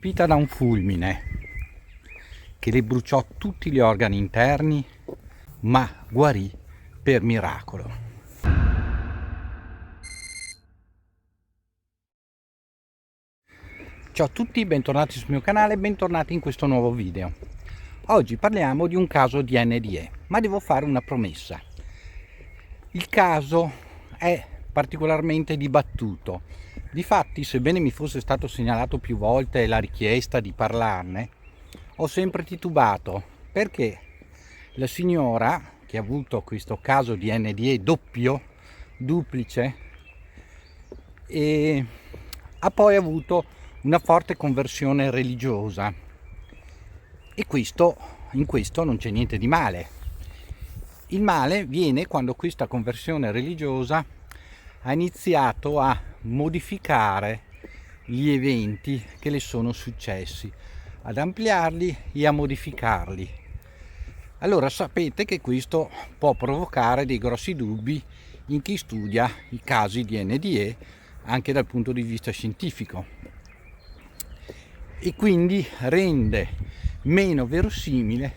Colpita da un fulmine che le bruciò tutti gli organi interni, ma guarì per miracolo. Ciao a tutti, bentornati sul mio canale e bentornati in questo nuovo video. Oggi parliamo di un caso di NDE, ma devo fare una promessa. Il caso è particolarmente dibattuto. Difatti, sebbene mi fosse stato segnalato più volte la richiesta di parlarne, ho sempre titubato perché la signora che ha avuto questo caso di NDE duplice, e ha poi avuto una forte conversione religiosa, e in questo non c'è niente di male. Il male viene quando questa conversione religiosa ha iniziato a modificare gli eventi che le sono successi, ad ampliarli e a modificarli. Allora sapete che questo può provocare dei grossi dubbi in chi studia i casi di NDE anche dal punto di vista scientifico, e quindi rende meno verosimile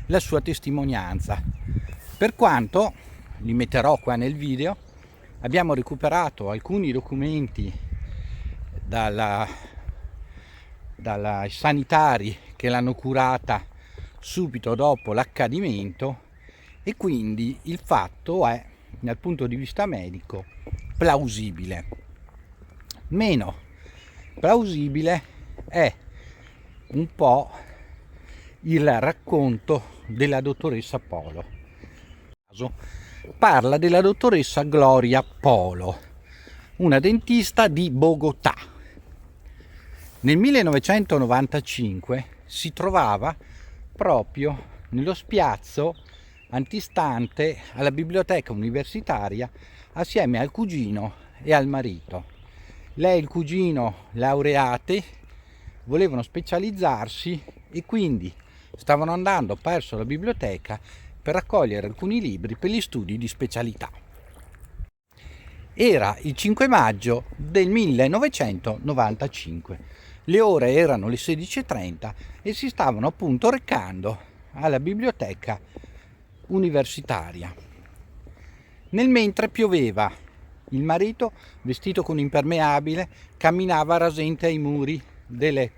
la sua testimonianza. Per quanto, li metterò qua nel video, abbiamo recuperato alcuni documenti dai sanitari che l'hanno curata subito dopo l'accadimento, e quindi il fatto è, dal punto di vista medico, plausibile. Meno plausibile è un po' il racconto della dottoressa Polo. Parla della dottoressa Gloria Polo, una dentista di Bogotà. Nel 1995 si trovava proprio nello spiazzo antistante alla biblioteca universitaria assieme al cugino e al marito. Lei e il cugino, laureati, volevano specializzarsi e quindi stavano andando verso la biblioteca per raccogliere alcuni libri per gli studi di specialità. Era il 5 maggio del 1995. Le ore erano le 16:30 e si stavano appunto recando alla biblioteca universitaria. Nel mentre pioveva. Il marito, vestito con impermeabile, camminava rasente ai muri delle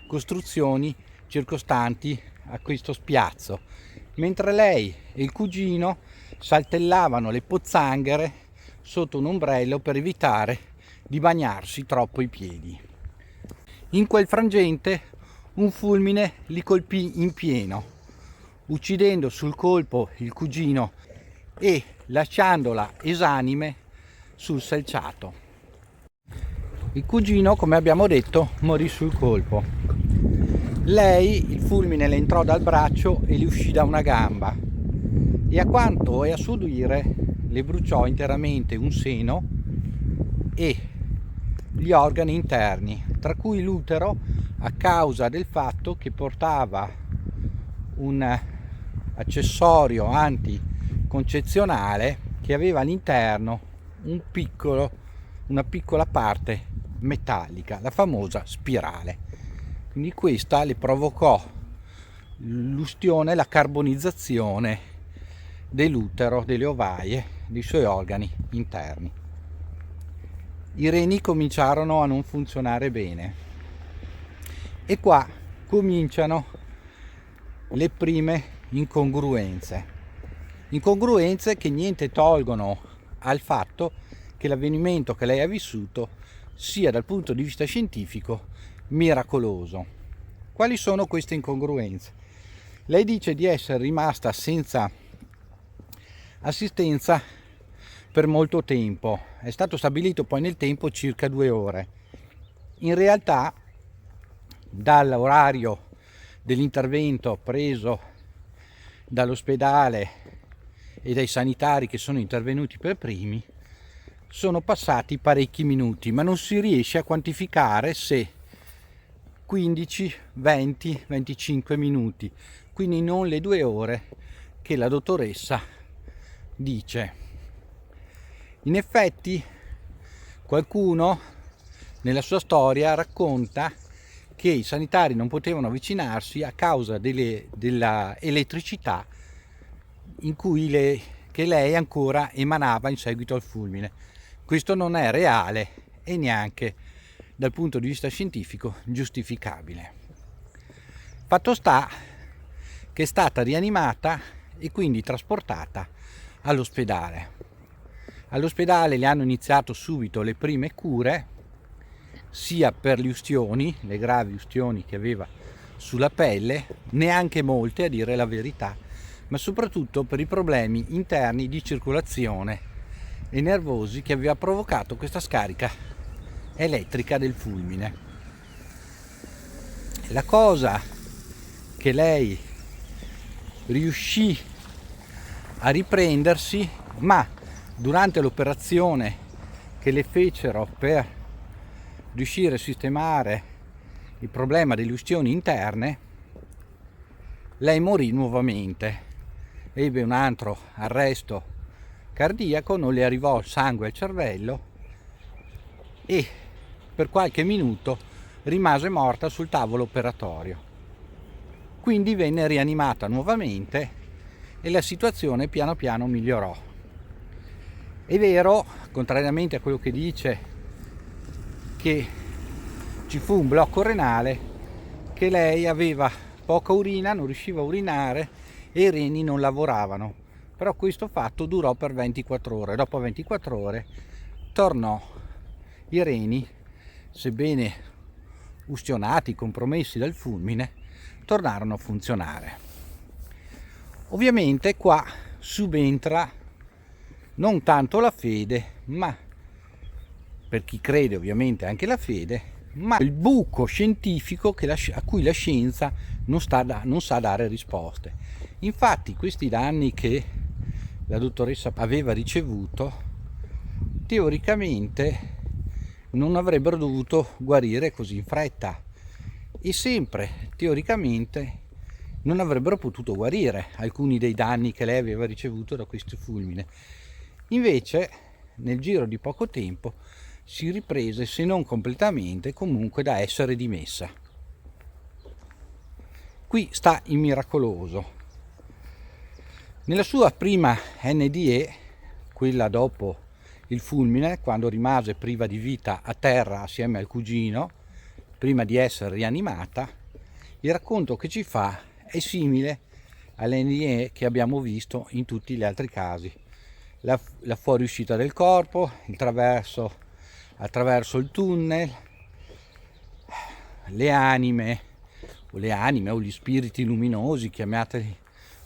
costruzioni circostanti a questo spiazzo, mentre lei e il cugino saltellavano le pozzanghere sotto un ombrello per evitare di bagnarsi troppo i piedi. In quel frangente un fulmine li colpì in pieno, uccidendo sul colpo il cugino e lasciandola esanime sul selciato. Il cugino, come abbiamo detto, morì sul colpo. Lei, il fulmine le entrò dal braccio e le uscì da una gamba, e a quanto è a suo dire le bruciò interamente un seno e gli organi interni, tra cui l'utero, a causa del fatto che portava un accessorio anticoncezionale che aveva all'interno una piccola parte metallica, la famosa spirale. Quindi questa le provocò l'ustione, la carbonizzazione dell'utero, delle ovaie, dei suoi organi interni. I reni cominciarono a non funzionare bene, e qua cominciano le prime incongruenze che niente tolgono al fatto che l'avvenimento che lei ha vissuto sia dal punto di vista scientifico miracoloso. Quali sono queste incongruenze? Lei dice di essere rimasta senza assistenza per molto tempo, è stato stabilito poi nel tempo circa 2 ore. In realtà, dall'orario dell'intervento preso dall'ospedale e dai sanitari che sono intervenuti per primi, sono passati parecchi minuti, ma non si riesce a quantificare se 15, 20, 25 minuti, quindi non le 2 ore che la dottoressa dice. In effetti qualcuno nella sua storia racconta che i sanitari non potevano avvicinarsi a causa della elettricità che lei ancora emanava in seguito al fulmine. Questo non è reale e neanche dal punto di vista scientifico giustificabile. Fatto sta che è stata rianimata e quindi trasportata all'ospedale. All'ospedale le hanno iniziato subito le prime cure, sia per le ustioni, le gravi ustioni che aveva sulla pelle, neanche molte a dire la verità, ma soprattutto per i problemi interni di circolazione e nervosi che aveva provocato questa scarica elettrica del fulmine. La cosa che lei riuscì a riprendersi, ma durante l'operazione che le fecero per riuscire a sistemare il problema delle ustioni interne, lei morì nuovamente, ebbe un altro arresto cardiaco, non le arrivò il sangue al cervello e per qualche minuto rimase morta sul tavolo operatorio. Quindi venne rianimata nuovamente e la situazione piano piano migliorò. È vero, contrariamente a quello che dice, che ci fu un blocco renale, che lei aveva poca urina, non riusciva a urinare e i reni non lavoravano, però questo fatto durò per 24 ore. Dopo 24 ore tornò i reni, sebbene ustionati, compromessi dal fulmine, tornarono a funzionare. Ovviamente qua subentra non tanto la fede, ma per chi crede ovviamente anche la fede, ma il buco scientifico a cui la scienza non sa dare risposte. Infatti questi danni che la dottoressa aveva ricevuto teoricamente non avrebbero dovuto guarire così in fretta e sempre teoricamente non avrebbero potuto guarire alcuni dei danni che lei aveva ricevuto da questo fulmine. Invece nel giro di poco tempo si riprese, se non completamente, comunque da essere dimessa. Qui sta il miracoloso. Nella sua prima NDE, quella dopo il fulmine, quando rimase priva di vita a terra assieme al cugino, prima di essere rianimata, il racconto che ci fa è simile all'NDE che abbiamo visto in tutti gli altri casi. La fuoriuscita del corpo, attraverso il tunnel, le anime o gli spiriti luminosi, chiamateli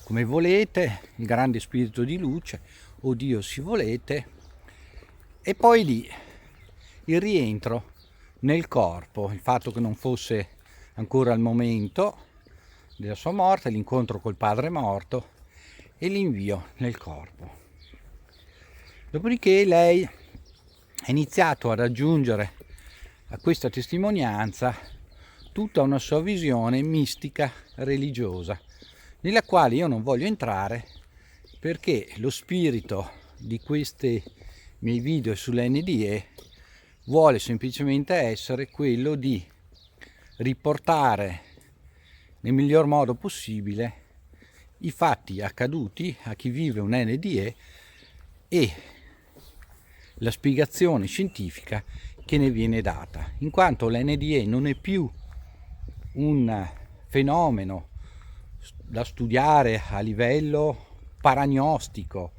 come volete, il grande spirito di luce o Dio se volete, e poi lì il rientro nel corpo, il fatto che non fosse ancora il momento della sua morte, l'incontro col padre morto e l'invio nel corpo. Dopodiché lei ha iniziato ad aggiungere a questa testimonianza tutta una sua visione mistica religiosa, nella quale io non voglio entrare perché lo spirito di questi miei video sull'NDE vuole semplicemente essere quello di riportare nel miglior modo possibile i fatti accaduti a chi vive un NDE e la spiegazione scientifica che ne viene data, in quanto l'NDE non è più un fenomeno da studiare a livello paragnostico,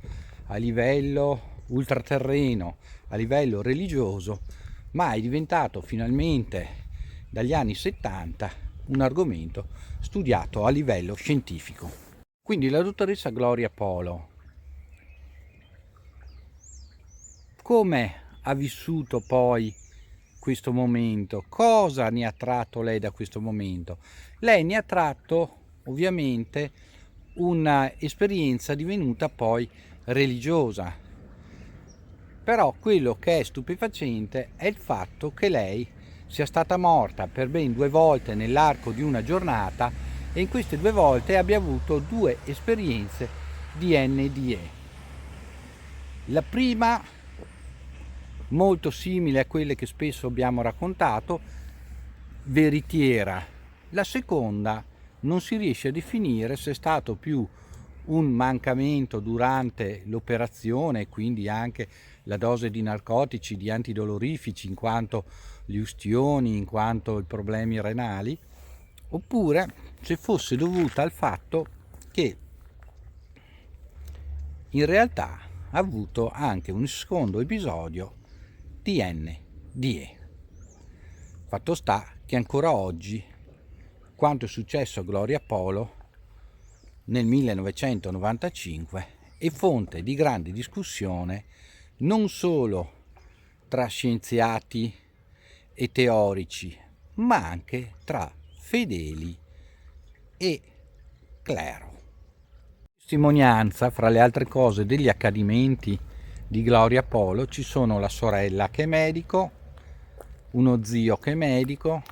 a livello ultraterreno, a livello religioso, ma è diventato finalmente dagli anni 70 un argomento studiato a livello scientifico. Quindi la dottoressa Gloria Polo come ha vissuto poi questo momento? Cosa ne ha tratto lei da questo momento? Lei ne ha tratto ovviamente un'esperienza divenuta poi religiosa. Però quello che è stupefacente è il fatto che lei sia stata morta per ben 2 volte nell'arco di una giornata e in queste 2 volte abbia avuto 2 esperienze di NDE. La prima, molto simile a quelle che spesso abbiamo raccontato, veritiera. La seconda non si riesce a definire se è stato più un mancamento durante l'operazione, quindi anche la dose di narcotici, di antidolorifici, in quanto le ustioni, in quanto i problemi renali, oppure se fosse dovuta al fatto che in realtà ha avuto anche un secondo episodio di NDE. Fatto sta che ancora oggi quanto è successo a Gloria Polo nel 1995 è fonte di grande discussione non solo tra scienziati e teorici, ma anche tra fedeli e clero. Testimonianza, fra le altre cose, degli accadimenti di Gloria Polo ci sono la sorella che è medico, uno zio che è medico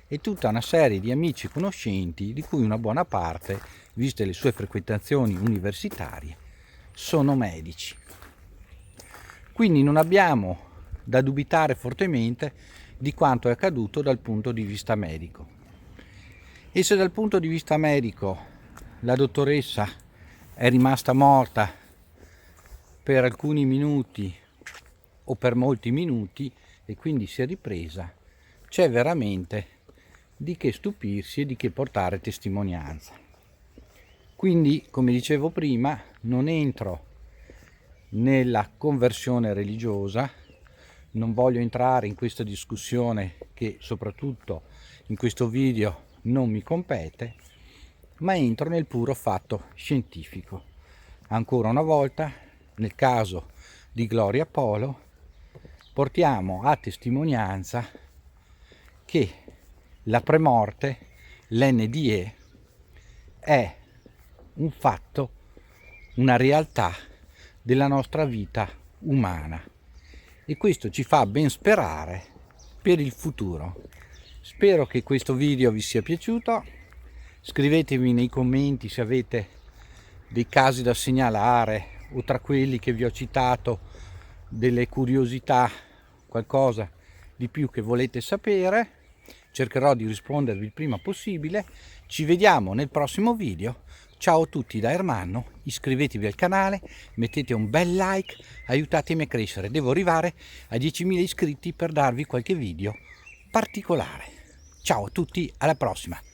e tutta una serie di amici e conoscenti, di cui una buona parte, viste le sue frequentazioni universitarie, sono medici. Quindi non abbiamo da dubitare fortemente di quanto è accaduto dal punto di vista medico. E se dal punto di vista medico la dottoressa è rimasta morta per alcuni minuti o per molti minuti e quindi si è ripresa, c'è veramente di che stupirsi e di che portare testimonianza. Quindi, come dicevo prima, non entro nella conversione religiosa, non voglio entrare in questa discussione che soprattutto in questo video non mi compete, ma entro nel puro fatto scientifico. Ancora una volta, nel caso di Gloria Polo, portiamo a testimonianza che la premorte, l'NDE, è un fatto, una realtà della nostra vita umana e questo ci fa ben sperare per il futuro. Spero che questo video vi sia piaciuto, scrivetemi nei commenti se avete dei casi da segnalare o tra quelli che vi ho citato delle curiosità, qualcosa di più che volete sapere. Cercherò di rispondervi il prima possibile. Ci vediamo nel prossimo video. Ciao a tutti da Ermanno, iscrivetevi al canale, mettete un bel like, aiutatemi a crescere. Devo arrivare a 10.000 iscritti per darvi qualche video particolare. Ciao a tutti, alla prossima!